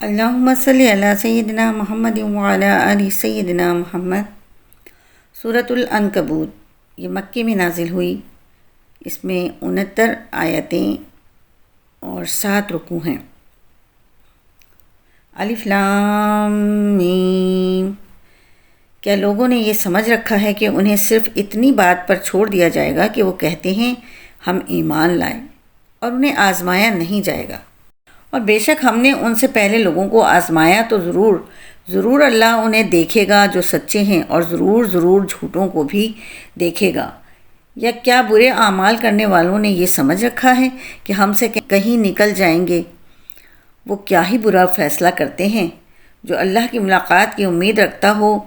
اللہم صلی علی سیدنا محمد وعلی آل سیدنا محمد۔ سورۃ العنکبوت یہ مکی میں نازل ہوئی۔ اس میں 69 آیتیں اور 7 رکوع ہیں۔ الف لام میم۔ کیا لوگوں نے یہ سمجھ رکھا ہے کہ انہیں صرف اتنی بات پر چھوڑ دیا جائے گا کہ وہ کہتے ہیں ہم ایمان لائے، اور انہیں آزمایا نہیں جائے گا؟ اور بے شک ہم نے ان سے پہلے لوگوں کو آزمایا تو ضرور اللہ انہیں دیکھے گا جو سچے ہیں، اور ضرور جھوٹوں کو بھی دیکھے گا۔ یا کیا برے اعمال کرنے والوں نے یہ سمجھ رکھا ہے کہ ہم سے کہیں نکل جائیں گے؟ وہ کیا ہی برا فیصلہ کرتے ہیں۔ جو اللہ کی ملاقات کی امید رکھتا ہو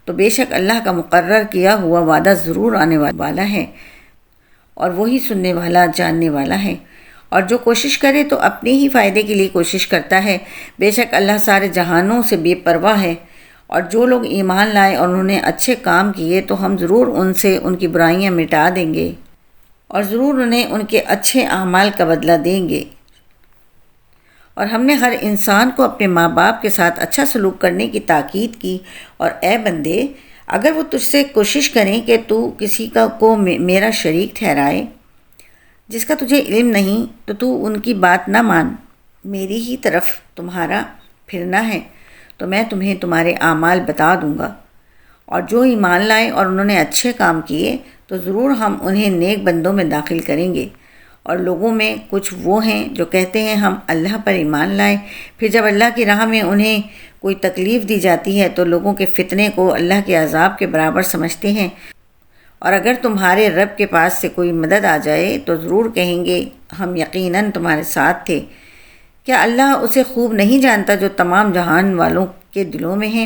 تو بے شک اللہ کا مقرر کیا ہوا وعدہ ضرور آنے والا ہے، اور وہی سننے والا جاننے والا ہے۔ اور جو کوشش کرے تو اپنے ہی فائدے کے لیے کوشش کرتا ہے، بے شک اللہ سارے جہانوں سے بے پرواہ ہے۔ اور جو لوگ ایمان لائے اور انہوں نے اچھے کام کیے تو ہم ضرور ان سے ان کی برائیاں مٹا دیں گے، اور ضرور انہیں ان کے اچھے اعمال کا بدلہ دیں گے۔ اور ہم نے ہر انسان کو اپنے ماں باپ کے ساتھ اچھا سلوک کرنے کی تاکید کی، اور اے بندے، اگر وہ تجھ سے کوشش کریں کہ تو کسی کو میرا شریک ٹھہرائے جس کا تجھے علم نہیں، تو تو ان کی بات نہ مان۔ میری ہی طرف تمہارا پھرنا ہے تو میں تمہیں تمہارے اعمال بتا دوں گا۔ اور جو ایمان لائے اور انہوں نے اچھے کام کیے تو ضرور ہم انہیں نیک بندوں میں داخل کریں گے۔ اور لوگوں میں کچھ وہ ہیں جو کہتے ہیں ہم اللہ پر ایمان لائے، پھر جب اللہ کی راہ میں انہیں کوئی تکلیف دی جاتی ہے تو لوگوں کے فتنے کو اللہ کے عذاب کے برابر سمجھتے ہیں۔ اور اگر تمہارے رب کے پاس سے کوئی مدد آ جائے تو ضرور کہیں گے ہم یقیناً تمہارے ساتھ تھے۔ کیا اللہ اسے خوب نہیں جانتا جو تمام جہان والوں کے دلوں میں ہے؟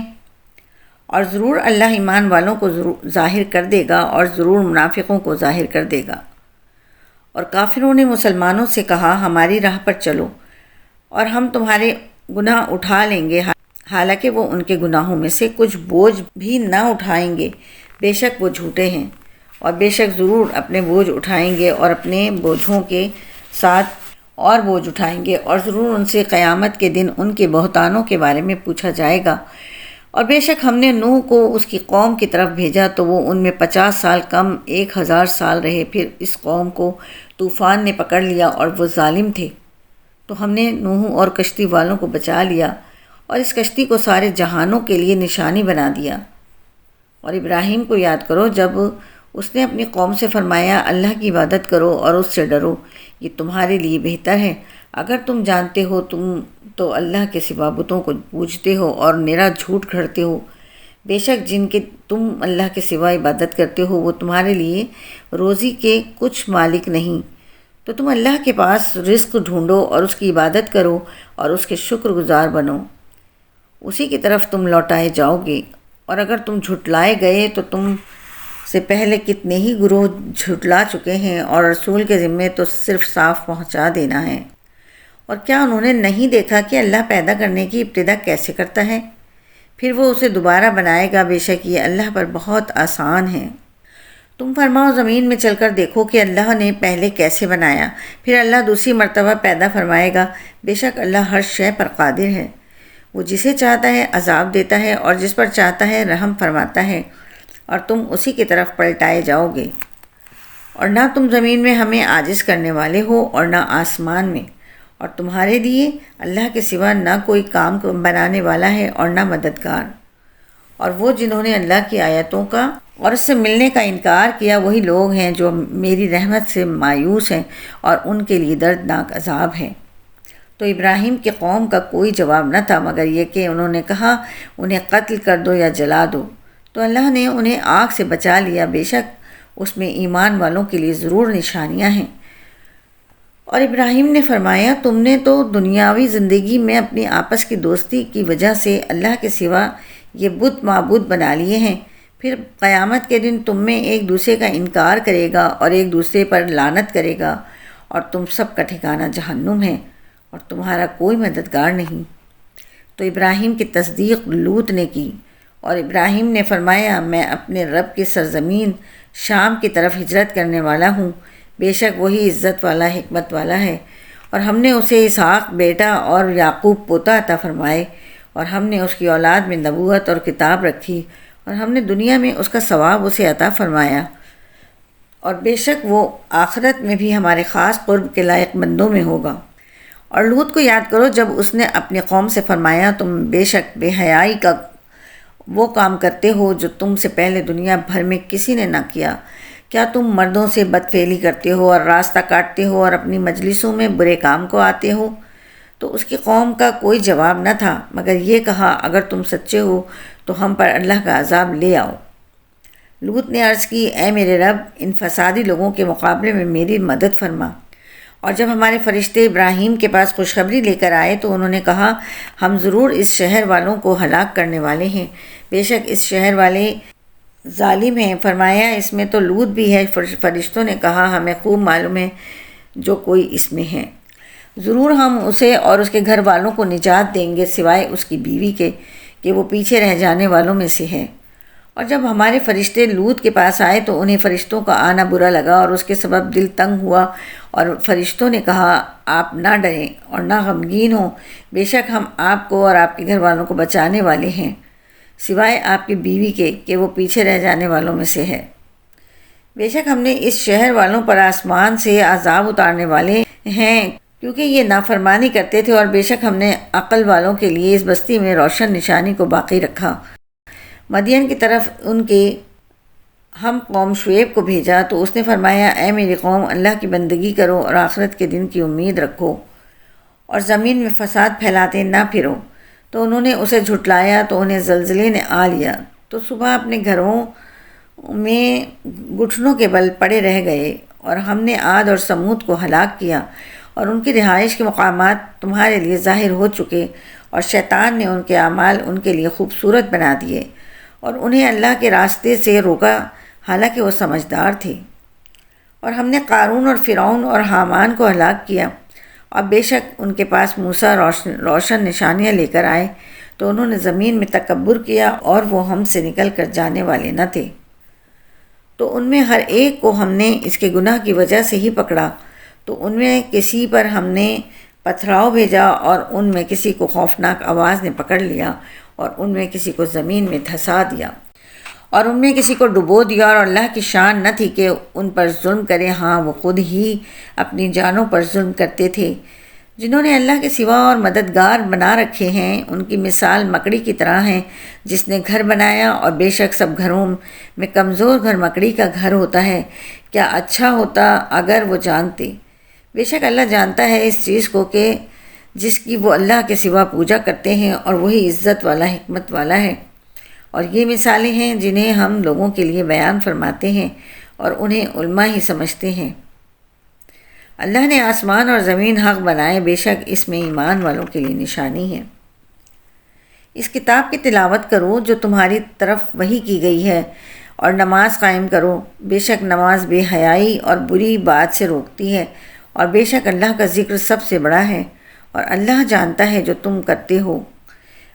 اور ضرور اللہ ایمان والوں کو ظاہر کر دے گا، اور ضرور منافقوں کو ظاہر کر دے گا۔ اور کافروں نے مسلمانوں سے کہا ہماری راہ پر چلو اور ہم تمہارے گناہ اٹھا لیں گے، حالانکہ وہ ان کے گناہوں میں سے کچھ بوجھ بھی نہ اٹھائیں گے۔ بے شک وہ جھوٹے ہیں، اور بے شک ضرور اپنے بوجھ اٹھائیں گے، اور اپنے بوجھوں کے ساتھ اور بوجھ اٹھائیں گے، اور ضرور ان سے قیامت کے دن ان کے بہتانوں کے بارے میں پوچھا جائے گا۔ اور بے شک ہم نے نوح کو اس کی قوم کی طرف بھیجا تو وہ ان میں 50 سال کم 1000 سال رہے، پھر اس قوم کو طوفان نے پکڑ لیا اور وہ ظالم تھے، تو ہم نے نوح اور کشتی والوں کو بچا لیا، اور اس کشتی کو سارے جہانوں کے لیے نشانی بنا دیا۔ اور ابراہیم کو یاد کرو جب اس نے اپنی قوم سے فرمایا اللہ کی عبادت کرو اور اس سے ڈرو، یہ تمہارے لیے بہتر ہے۔ اگر تم جانتے ہو تم تو اللہ کے سوا بتوں کو پوجتے ہو اور نرا جھوٹ گھڑتے ہو۔ بے شک جن کے تم اللہ کے سوا عبادت کرتے ہو وہ تمہارے لیے روزی کے کچھ مالک نہیں، تو تم اللہ کے پاس رزق ڈھونڈو اور اس کی عبادت کرو اور اس کے شکر گزار بنو، اسی کی طرف تم لوٹائے جاؤ گے۔ اور اگر تم جھٹلائے گئے تو تم سے پہلے کتنے ہی گروہ جھٹلا چکے ہیں، اور رسول کے ذمے تو صرف صاف پہنچا دینا ہے۔ اور کیا انہوں نے نہیں دیکھا کہ اللہ پیدا کرنے کی ابتدا کیسے کرتا ہے، پھر وہ اسے دوبارہ بنائے گا؟ بے شک یہ اللہ پر بہت آسان ہے۔ تم فرماؤ زمین میں چل کر دیکھو کہ اللہ نے پہلے کیسے بنایا، پھر اللہ دوسری مرتبہ پیدا فرمائے گا۔ بے شک اللہ ہر شے پر قادر ہے۔ وہ جسے چاہتا ہے عذاب دیتا ہے، اور جس پر چاہتا ہے رحم فرماتا ہے، اور تم اسی کی طرف پلٹائے جاؤ گے۔ اور نہ تم زمین میں ہمیں عاجز کرنے والے ہو اور نہ آسمان میں، اور تمہارے لیے اللہ کے سوا نہ کوئی کام بنانے والا ہے اور نہ مددگار۔ اور وہ جنہوں نے اللہ کی آیتوں کا اور اس سے ملنے کا انکار کیا وہی لوگ ہیں جو میری رحمت سے مایوس ہیں، اور ان کے لیے دردناک عذاب ہے۔ تو ابراہیم کی قوم کا کوئی جواب نہ تھا مگر یہ کہ انہوں نے کہا انہیں قتل کر دو یا جلا دو، تو اللہ نے انہیں آگ سے بچا لیا۔ بے شک اس میں ایمان والوں کے لیے ضرور نشانیاں ہیں۔ اور ابراہیم نے فرمایا تم نے تو دنیاوی زندگی میں اپنی آپس کی دوستی کی وجہ سے اللہ کے سوا یہ بت معبود بنا لیے ہیں، پھر قیامت کے دن تم میں ایک دوسرے کا انکار کرے گا اور ایک دوسرے پر لعنت کرے گا، اور تم سب کا ٹھکانہ جہنم ہے، اور تمہارا کوئی مددگار نہیں۔ تو ابراہیم کی تصدیق لوط نے کی، اور ابراہیم نے فرمایا میں اپنے رب کی سرزمین شام کی طرف ہجرت کرنے والا ہوں، بے شک وہی عزت والا حکمت والا ہے۔ اور ہم نے اسے اسحاق بیٹا اور یعقوب پوتا عطا فرمائے، اور ہم نے اس کی اولاد میں نبوت اور کتاب رکھی، اور ہم نے دنیا میں اس کا ثواب اسے عطا فرمایا، اور بے شک وہ آخرت میں بھی ہمارے خاص قرب کے لائق بندوں میں ہوگا۔ اور لوط کو یاد کرو جب اس نے اپنی قوم سے فرمایا، تم بے شک بے حیائی کا وہ کام کرتے ہو جو تم سے پہلے دنیا بھر میں کسی نے نہ کیا۔ کیا تم مردوں سے بدفعلی کرتے ہو اور راستہ کاٹتے ہو اور اپنی مجلسوں میں برے کام کو آتے ہو؟ تو اس کی قوم کا کوئی جواب نہ تھا مگر یہ کہا، اگر تم سچے ہو تو ہم پر اللہ کا عذاب لے آؤ۔ لوط نے عرض کی، اے میرے رب، ان فسادی لوگوں کے مقابلے میں میری مدد فرما۔ اور جب ہمارے فرشتے ابراہیم کے پاس خوشخبری لے کر آئے تو انہوں نے کہا، ہم ضرور اس شہر والوں کو ہلاک کرنے والے ہیں، بے شک اس شہر والے ظالم ہیں۔ فرمایا، اس میں تو لوط بھی ہے۔ فرشتوں نے کہا، ہمیں خوب معلوم ہے جو کوئی اس میں ہے، ضرور ہم اسے اور اس کے گھر والوں کو نجات دیں گے سوائے اس کی بیوی کے کہ وہ پیچھے رہ جانے والوں میں سے ہے۔ اور جب ہمارے فرشتے لوط کے پاس آئے تو انہیں فرشتوں کا آنا برا لگا اور اس کے سبب دل تنگ ہوا، اور فرشتوں نے کہا، آپ نہ ڈریں اور نہ غمگین ہوں، بے شک ہم آپ کو اور آپ کے گھر والوں کو بچانے والے ہیں سوائے آپ کی بیوی کے کہ وہ پیچھے رہ جانے والوں میں سے ہے۔ بے شک ہم نے اس شہر والوں پر آسمان سے عذاب اتارنے والے ہیں کیونکہ یہ نافرمانی کرتے تھے، اور بے شک ہم نے عقل والوں کے لیے اس بستی میں روشن نشانی کو باقی رکھا۔ مدین کی طرف ان کے ہم قوم شعیب کو بھیجا تو اس نے فرمایا، اے میری قوم، اللہ کی بندگی کرو اور آخرت کے دن کی امید رکھو اور زمین میں فساد پھیلاتے نہ پھرو۔ تو انہوں نے اسے جھٹلایا تو انہیں زلزلے نے آ لیا، تو صبح اپنے گھروں میں گھٹنوں کے بل پڑے رہ گئے، اور ہم نے عاد اور سمود کو ہلاک کیا، اور ان کی رہائش کے مقامات تمہارے لیے ظاہر ہو چکے، اور شیطان نے ان کے اعمال ان کے لیے خوبصورت بنا دیے اور انہیں اللہ کے راستے سے روکا، حالانکہ وہ سمجھدار تھے۔ اور ہم نے قارون اور فرعون اور حامان کو ہلاک کیا، اور بے شک ان کے پاس موسیٰ روشن نشانیاں لے کر آئے، تو انہوں نے زمین میں تکبر کیا اور وہ ہم سے نکل کر جانے والے نہ تھے۔ تو ان میں ہر ایک کو ہم نے اس کے گناہ کی وجہ سے ہی پکڑا، تو ان میں کسی پر ہم نے پتھراؤ بھیجا اور ان میں کسی کو خوفناک آواز نے پکڑ لیا، اور ان میں کسی کو زمین میں دھسا دیا، اور ان میں کسی کو ڈبو دیا، اور اللہ کی شان نہ تھی کہ ان پر ظلم کرے، ہاں وہ خود ہی اپنی جانوں پر ظلم کرتے تھے۔ جنہوں نے اللہ کے سوا اور مددگار بنا رکھے ہیں، ان کی مثال مکڑی کی طرح ہے جس نے گھر بنایا، اور بے شک سب گھروں میں کمزور گھر مکڑی کا گھر ہوتا ہے۔ کیا اچھا ہوتا اگر وہ جانتے۔ بے شک اللہ جانتا ہے اس چیز کو کہ جس کی وہ اللہ کے سوا پوجا کرتے ہیں، اور وہی عزت والا حکمت والا ہے۔ اور یہ مثالیں ہیں جنہیں ہم لوگوں کے لیے بیان فرماتے ہیں اور انہیں علماء ہی سمجھتے ہیں۔ اللہ نے آسمان اور زمین حق بنائے، بے شک اس میں ایمان والوں کے لیے نشانی ہے۔ اس کتاب کی تلاوت کرو جو تمہاری طرف وحی کی گئی ہے، اور نماز قائم کرو، بے شک نماز بے حیائی اور بری بات سے روکتی ہے، اور بے شک اللہ کا ذکر سب سے بڑا ہے، اور اللہ جانتا ہے جو تم کرتے ہو۔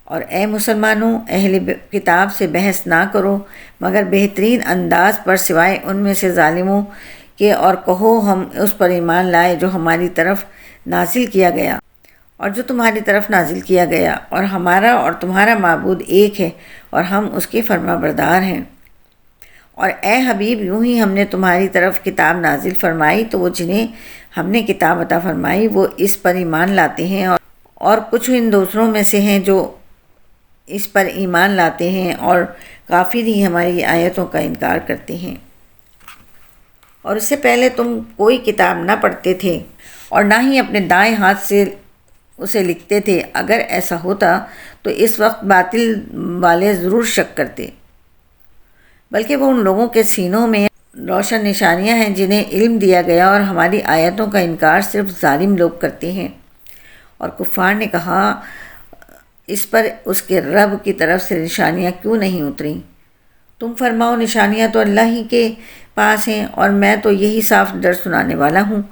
اور اے مسلمانوں، اہل کتاب سے بحث نہ کرو مگر بہترین انداز پر سوائے ان میں سے ظالموں کے، اور کہو ہم اس پر ایمان لائے جو ہماری طرف نازل کیا گیا اور جو تمہاری طرف نازل کیا گیا، اور ہمارا اور تمہارا معبود ایک ہے اور ہم اس کے فرما بردار ہیں۔ اور اے حبیب، یوں ہی ہم نے تمہاری طرف کتاب نازل فرمائی تو وہ جنہیں ہم نے کتاب عطا فرمائی وہ اس پر ایمان لاتے ہیں، اور کچھ ان دوسروں میں سے ہیں جو اس پر ایمان لاتے ہیں، اور کافر ہی ہماری آیتوں کا انکار کرتے ہیں۔ اور اس سے پہلے تم کوئی کتاب نہ پڑھتے تھے اور نہ ہی اپنے دائیں ہاتھ سے اسے لکھتے تھے، اگر ایسا ہوتا تو اس وقت باطل والے ضرور شک کرتے، بلکہ وہ ان لوگوں کے سینوں میں روشن نشانیاں ہیں جنہیں علم دیا گیا، اور ہماری آیتوں کا انکار صرف ظالم لوگ کرتے ہیں۔ اور کفار نے کہا، اس پر اس کے رب کی طرف سے نشانیاں کیوں نہیں اتریں؟ تم فرماؤ، نشانیاں تو اللہ ہی کے پاس ہیں، اور میں تو یہی صاف ڈر سنانے والا ہوں۔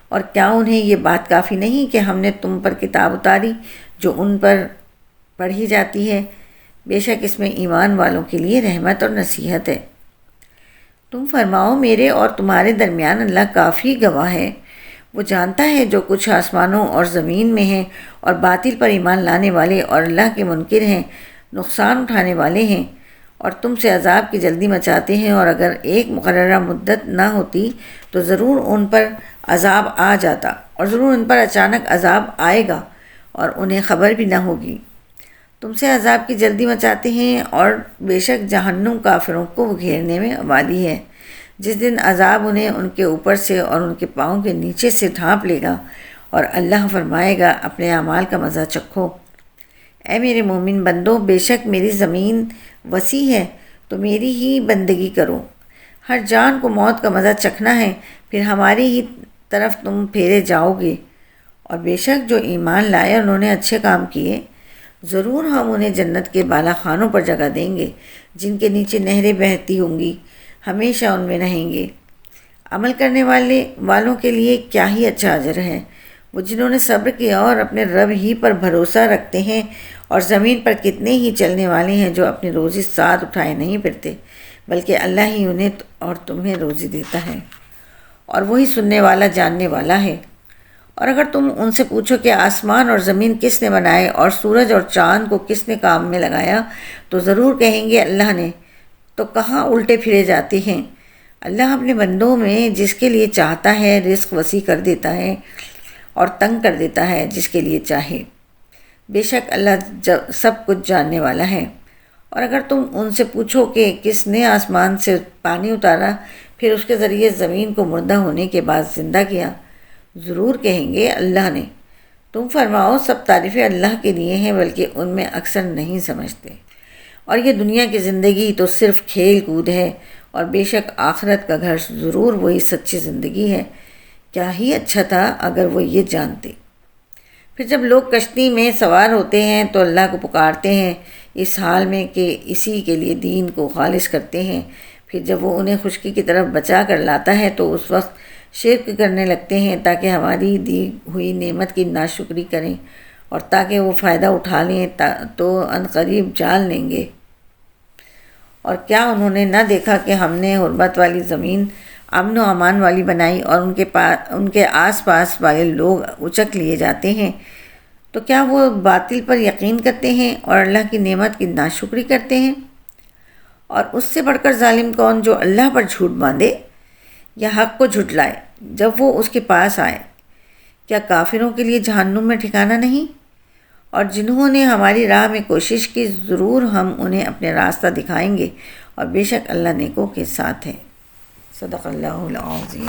اور کیا انہیں یہ بات کافی نہیں کہ ہم نے تم پر کتاب اتاری جو ان پر پڑھی جاتی ہے؟ بے شک اس میں ایمان والوں کے لیے رحمت اور نصیحت ہے۔ تم فرماؤ، میرے اور تمہارے درمیان اللہ کافی گواہ ہے۔ وہ جانتا ہے جو کچھ آسمانوں اور زمین میں ہے، اور باطل پر ایمان لانے والے اور اللہ کے منکر ہیں، نقصان اٹھانے والے ہیں، اور تم سے عذاب کی جلدی مچاتے ہیں، اور اگر ایک مقررہ مدت نہ ہوتی تو ضرور ان پر عذاب آ جاتا، اور ضرور ان پر اچانک عذاب آئے گا اور انہیں خبر بھی نہ ہوگی۔ تم سے عذاب کی جلدی مچاتے ہیں، اور بے شک جہنم کافروں کو گھیرنے میں والی ہے۔ جس دن عذاب انہیں ان کے اوپر سے اور ان کے پاؤں کے نیچے سے ڈھانپ لے گا، اور اللہ فرمائے گا اپنے اعمال کا مزہ چکھو۔ اے میرے مومن بندو، بے شک میری زمین وسیع ہے تو میری ہی بندگی کرو۔ ہر جان کو موت کا مزہ چکھنا ہے، پھر ہماری ہی طرف تم پھیرے جاؤ گے۔ اور بے شک جو ایمان لائے اور انہوں نے اچھے کام کیے، ضرور ہم انہیں جنت کے بالا خانوں پر جگہ دیں گے، جن کے نیچے نہریں بہتی ہوں گی، ہمیشہ ان میں رہیں گے۔ عمل کرنے والوں کے لیے کیا ہی اچھا اجر ہے، وہ جنہوں نے صبر کیا اور اپنے رب ہی پر بھروسہ رکھتے ہیں۔ اور زمین پر کتنے ہی چلنے والے ہیں جو اپنی روزی ساتھ اٹھائے نہیں پھرتے، بلکہ اللہ ہی انہیں اور تمہیں روزی دیتا ہے، اور وہی سننے والا جاننے والا ہے۔ اور اگر تم ان سے پوچھو کہ آسمان اور زمین کس نے بنائے اور سورج اور چاند کو کس نے کام میں لگایا، تو ضرور کہیں گے اللہ نے۔ تو کہاں الٹے پھرے جاتے ہیں۔ اللہ اپنے بندوں میں جس کے لیے چاہتا ہے رزق وسیع کر دیتا ہے اور تنگ کر دیتا ہے جس کے لیے چاہے۔ بے شک اللہ سب کچھ جاننے والا ہے۔ اور اگر تم ان سے پوچھو کہ کس نے آسمان سے پانی اتارا پھر اس کے ذریعے زمین کو مردہ ہونے کے بعد زندہ کیا، ضرور کہیں گے اللہ نے۔ تم فرماؤ سب تعریفیں اللہ کے لیے ہیں، بلکہ ان میں اکثر نہیں سمجھتے۔ اور یہ دنیا کی زندگی تو صرف کھیل کود ہے، اور بے شک آخرت کا گھر ضرور وہی سچی زندگی ہے۔ کیا ہی اچھا تھا اگر وہ یہ جانتے۔ پھر جب لوگ کشتی میں سوار ہوتے ہیں تو اللہ کو پکارتے ہیں اس حال میں کہ اسی کے لیے دین کو خالص کرتے ہیں۔ پھر جب وہ انہیں خشکی کی طرف بچا کر لاتا ہے تو اس وقت شرک کرنے لگتے ہیں تاکہ ہماری دی ہوئی نعمت کی ناشکری کریں، اور تاکہ وہ فائدہ اٹھا لیں تو عنقریب جان لیں گے۔ اور کیا انہوں نے نہ دیکھا کہ ہم نے غربت والی زمین امن و امان والی بنائی، اور ان کے آس پاس والے لوگ اچک لیے جاتے ہیں، تو کیا وہ باطل پر یقین کرتے ہیں اور اللہ کی نعمت کی ناشکری کرتے ہیں؟ اور اس سے بڑھ کر ظالم کون جو اللہ پر جھوٹ باندھے یا حق کو جھٹلائے جب وہ اس کے پاس آئے۔ کیا کافروں کے لیے جہنم میں ٹھکانہ نہیں؟ اور جنہوں نے ہماری راہ میں کوشش کی ضرور ہم انہیں اپنے راستہ دکھائیں گے، اور بے شک اللہ نیکوں کے ساتھ ہے۔ صدق اللہ العظیم۔